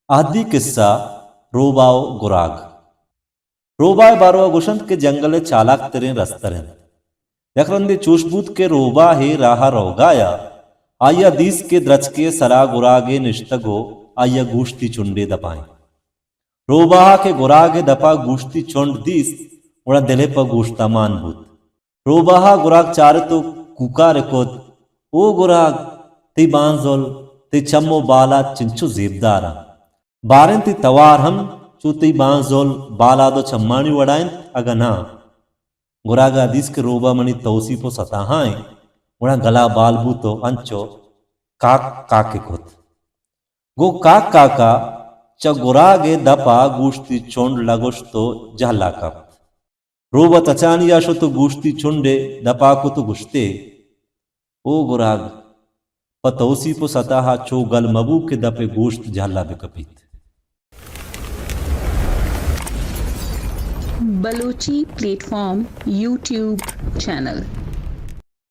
आदि किस्सा रोबाव गुराग रोबाय बारो गुशंत के जंगल चालाक तेरे रस्तरें यकरंदे चूशबूत के रोबा हे राहा रोगाया आया दीस के द्रच के सरा गुरागे निष्तगो आया गूश्ती चुंडे दपाए रोबा के गुरागे दपा गूश्ती चुंड दीस उड़ा दिले पर गूश्ता मानबूत रोबाहा गुराग चार तो कुका रेकोत ओ गुराग ती बांजोल ती चम्मो बाला चिंचु जेबदारा बारें ती तवार हम चूती बांजोल बाला दो चम्मानी वड़ाइन अगना गुरागा दिस के रोबा मणि तौसी पो सताहाय उड़ा गला बालबू तो अंचो काक काके खुद गो काक काका च गुरागे दपा गूश्ती चोंड लगोश तो जहला कप रोबा तचानिया शो तो गूश्ती चुंडे दपा को तो गुश्ते ओ गुराग पतौसी पो सताहा चो गल मबू के दपे गोश्त जहला बिकपित बलोची प्लेटफॉर्म यूट्यूब चैनल।